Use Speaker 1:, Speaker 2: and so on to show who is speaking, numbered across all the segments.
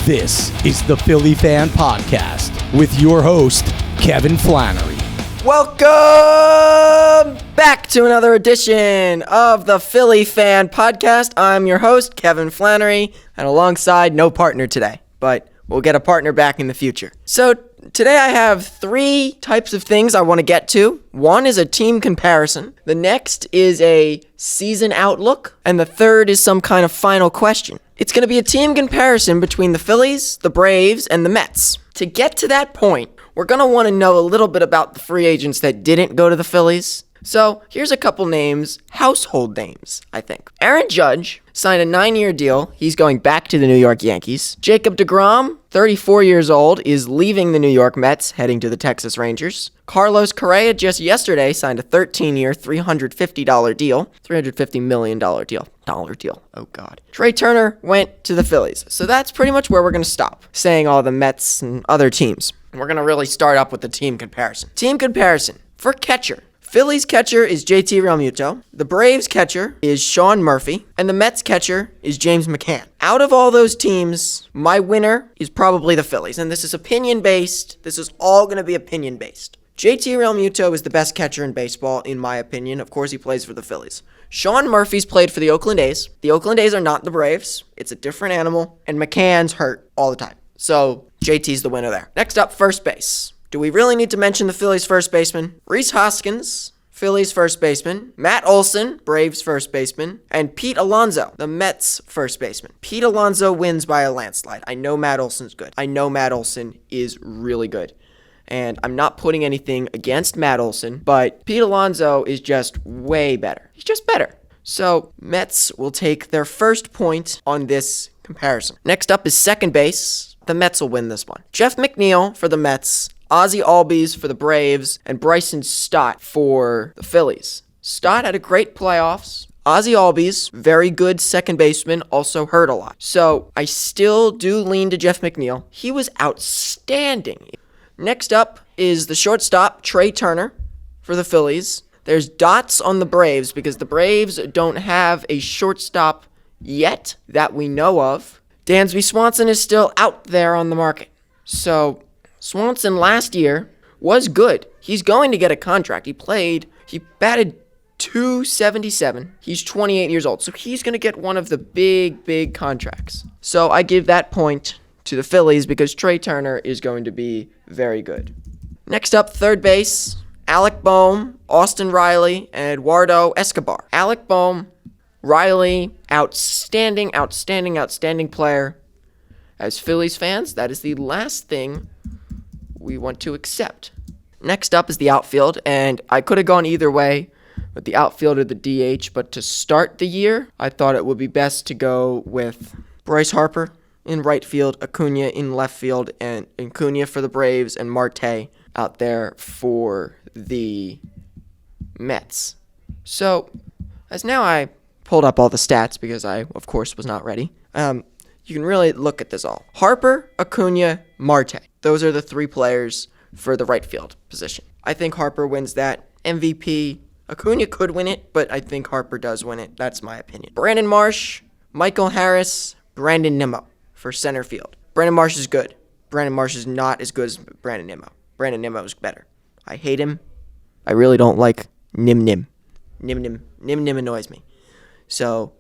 Speaker 1: This is the Philly Fan Podcast with your host, Kevin Flannery.
Speaker 2: Welcome back to another edition of the Philly Fan Podcast. I'm your host, Kevin Flannery, and alongside no partner today, but we'll get a partner back in the future. So today I have three types of things I want to get to. One is a team comparison. The next is a season outlook. And the third is some kind of final question. It's going to be a team comparison between the Phillies, the Braves, and the Mets. To get to that point, we're going to want to know a little bit about the free agents that didn't go to the Phillies. So here's a couple names, household names, I think. Aaron Judge signed a 9-year deal. He's going back to the New York Yankees. Jacob deGrom, 34 years old, is leaving the New York Mets, heading to the Texas Rangers. Carlos Correa just yesterday signed a 13-year, $350 deal. $350 million deal. Dollar deal. Oh, God. Trey Turner went to the Phillies. So that's pretty much where we're going to stop, saying all the Mets and other teams. We're going to really start up with the team comparison. Team comparison. For catcher. Phillies catcher is JT Realmuto, the Braves catcher is Sean Murphy, and the Mets catcher is James McCann. Out of all those teams, my winner is probably the Phillies, and this is opinion-based. This is all going to be opinion-based. JT Realmuto is the best catcher in baseball, in my opinion. Of course, he plays for the Phillies. Sean Murphy's played for the Oakland A's. The Oakland A's are not the Braves. It's a different animal, and McCann's hurt all the time. So JT's the winner there. Next up, first base. Do we really need to mention the Phillies first baseman? Rhys Hoskins, Phillies first baseman. Matt Olson, Braves first baseman. And Pete Alonso, the Mets first baseman. Pete Alonso wins by a landslide. I know Matt Olson's good. I know Matt Olson is really good. And I'm not putting anything against Matt Olson, but Pete Alonso is just way better. He's just better. So Mets will take their first point on this comparison. Next up is second base. The Mets will win this one. Jeff McNeil for the Mets. Ozzie Albies for the Braves, and Bryson Stott for the Phillies. Stott had a great playoffs. Ozzie Albies, very good second baseman, also hurt a lot. So I still do lean to Jeff McNeil. He was outstanding. Next up is the shortstop, Trey Turner for the Phillies. There's dots on the Braves because the Braves don't have a shortstop yet that we know of. Dansby Swanson is still out there on the market. So Swanson last year was good. He's going to get a contract. He batted .277. He's 28 years old, so he's going to get one of the big contracts. So I give that point to the Phillies because Trey Turner is going to be very good. Next up, third base, Alec Bohm, Austin Riley, and Eduardo Escobar. Alec Bohm, Riley, outstanding player. As Phillies fans, that is the last thing we want to accept. Next up is the outfield, and I could have gone either way with the outfield or the DH, but to start the year, I thought it would be best to go with Bryce Harper in right field, Acuna in left field, and Acuna for the Braves, and Marte out there for the Mets. So, as now I pulled up all the stats because I, of course, was not ready. You can really look at this all. Harper, Acuna, Marte. Those are the three players for the right field position. I think Harper wins that. MVP, Acuna could win it, but I think Harper does win it. That's my opinion. Brandon Marsh, Michael Harris, Brandon Nimmo for center field. Brandon Marsh is good. Brandon Marsh is not as good as Brandon Nimmo. Brandon Nimmo is better. I hate him. I really don't like Nim. Nim annoys me. So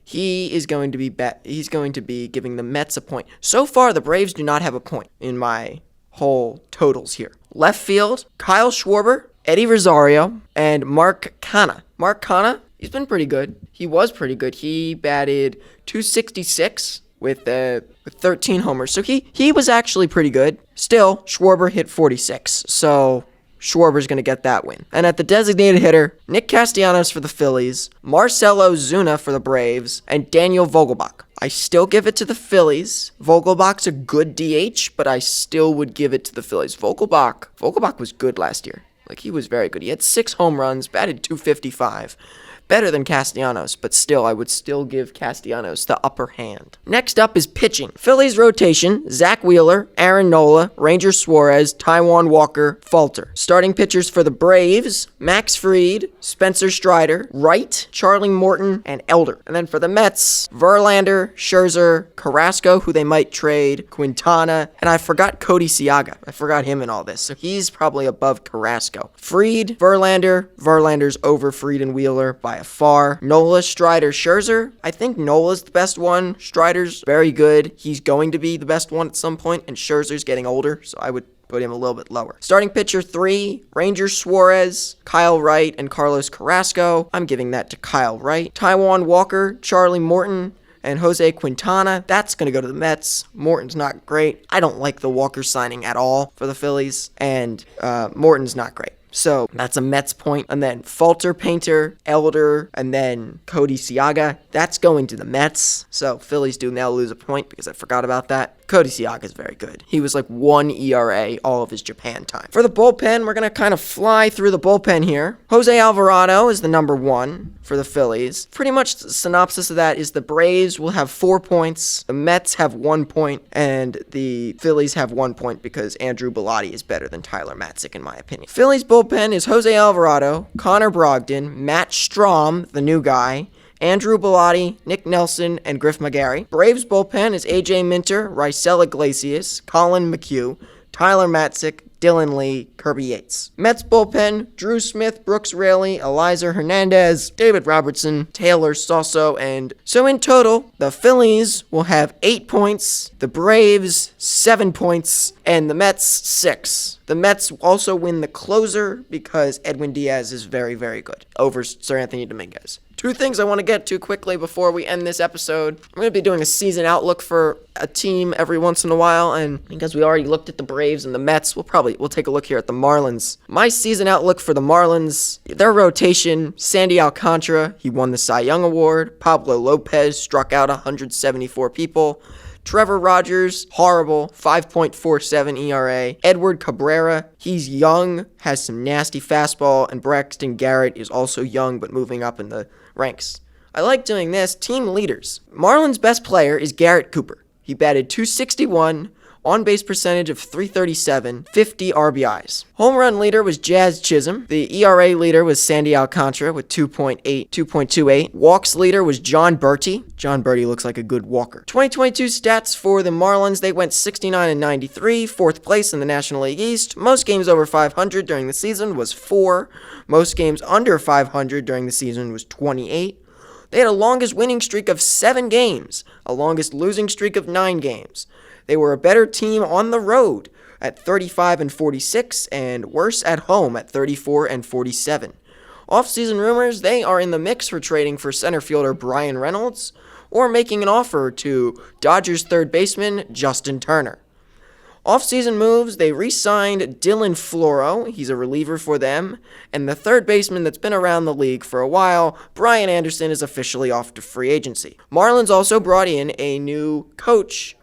Speaker 2: he is going to be he's going to be giving the Mets a point. So far, the Braves do not have a point in my whole totals here. Left field, Kyle Schwarber, Eddie Rosario, and Mark Canha. Mark Canha, he's been pretty good. He was pretty good. He batted .266 with 13 homers. So he was actually pretty good. Still, Schwarber hit 46. So Schwarber's going to get that win. And at the designated hitter, Nick Castellanos for the Phillies, Marcelo Zuna for the Braves, and Daniel Vogelbach. I still give it to the Phillies. Vogelbach's a good DH, but I still would give it to the Phillies. Vogelbach was good last year. He was very good. He had 6 home runs, batted .255. better than Castellanos, but still, I would still give Castellanos the upper hand. Next up is pitching. Phillies rotation: Zach Wheeler, Aaron Nola, Ranger Suarez, Taijuan Walker, Falter. Starting pitchers for the Braves: Max Fried, Spencer Strider, Wright, Charlie Morton, and Elder. And then for the Mets: Verlander, Scherzer, Carrasco, who they might trade, Quintana, and I forgot Cody Siaga. I forgot him in all this, so he's probably above Carrasco. Fried, Verlander's over Fried and Wheeler by a far. Nola, Strider, Scherzer. I think Nola's the best one. Strider's very good. He's going to be the best one at some point, and Scherzer's getting older, so I would put him a little bit lower. Starting pitcher 3, Ranger Suarez, Kyle Wright, and Carlos Carrasco. I'm giving that to Kyle Wright. Taijuan Walker, Charlie Morton, and Jose Quintana. That's going to go to the Mets. Morton's not great. I don't like the Walker signing at all for the Phillies, and Morton's not great. So that's a Mets point. And then Falter, Painter, Elder, and then Cody Siaga. That's going to the Mets. So Phillies do now lose a point because I forgot about that. Cody Siaga is very good. He was like 1 ERA all of his Japan time. For the bullpen, we're going to kind of fly through the bullpen here. Jose Alvarado is the number 1 for the Phillies. Pretty much the synopsis of that is the Braves will have 4 points, the Mets have 1 point, and the Phillies have 1 point because Andrew Bellotti is better than Tyler Matzik, in my opinion. Phillies bullpen is Jose Alvarado, Connor Brogdon, Matt Strahm, the new guy, Andrew Bellotti, Nick Nelson, and Griff McGarry. Braves bullpen is AJ Minter, Raisel Iglesias, Colin McHugh, Tyler Matzik, Dylan Lee, Kirby Yates. Mets bullpen: Drew Smith, Brooks Raley, Eliezer Hernandez, David Robertson, Taylor Sasso, and so in total, the Phillies will have 8 points, the Braves 7 points, and the Mets 6. The Mets also win the closer because Edwin Diaz is very, very good over Sir Anthony Dominguez. 2 things I want to get to quickly before we end this episode. I'm going to be doing a season outlook for a team every once in a while, and because we already looked at the Braves and the Mets, we'll take a look here at the Marlins. My season outlook for the Marlins: their rotation: Sandy Alcantara, he won the Cy Young Award. Pablo Lopez struck out 174 people. Trevor Rogers, horrible, 5.47 ERA. Edward Cabrera, he's young, has some nasty fastball, and Braxton Garrett is also young but moving up in the ranks. I like doing this. Team leaders. Marlins' best player is Garrett Cooper. He batted .261, on-base percentage of .337, 50 RBIs. Home run leader was Jazz Chisholm. The ERA leader was Sandy Alcantara with 2.28. Walks leader was John Berti. John Berti looks like a good walker. 2022 stats for the Marlins: they went 69-93, 4th place in the National League East. Most games over 500 during the season was 4. Most games under 500 during the season was 28. They had a longest winning streak of 7 games, a longest losing streak of 9 games. They were a better team on the road at 35-46 and worse at home at 34-47. Off-season rumors: they are in the mix for trading for center fielder Brian Reynolds or making an offer to Dodgers third baseman Justin Turner. Off-season moves: they re-signed Dylan Floro, he's a reliever for them, and the third baseman that's been around the league for a while, Brian Anderson, is officially off to free agency. Marlins also brought in a new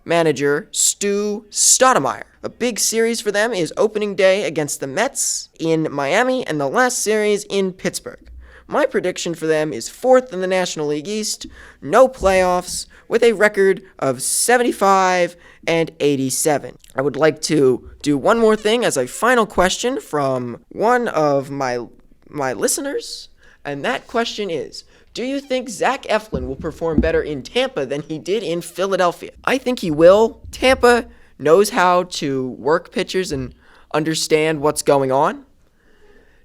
Speaker 2: manager, Stu Stoudemire. A big series for them is opening day against the Mets in Miami and the last series in Pittsburgh. My prediction for them is 4th in the National League East, no playoffs, with a record of 75-87. I would like to do one more thing as a final question from one of my listeners, and that question is: do you think Zach Eflin will perform better in Tampa than he did in Philadelphia? I think he will. Tampa knows how to work pitchers and understand what's going on.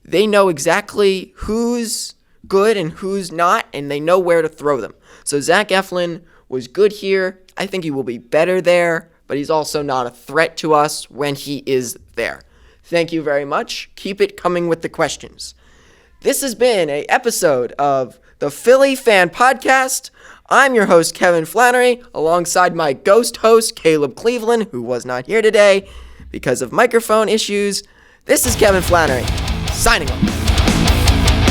Speaker 2: They know exactly who's good and who's not, and they know where to throw them. So Zach Eflin was good here. I think he will be better there, but he's also not a threat to us when he is there. Thank you very much. Keep it coming with the questions. This has been an episode of the Philly Fan Podcast. I'm your host, Kevin Flannery, alongside my ghost host, Caleb Cleveland, who was not here today because of microphone issues. This is Kevin Flannery, signing off.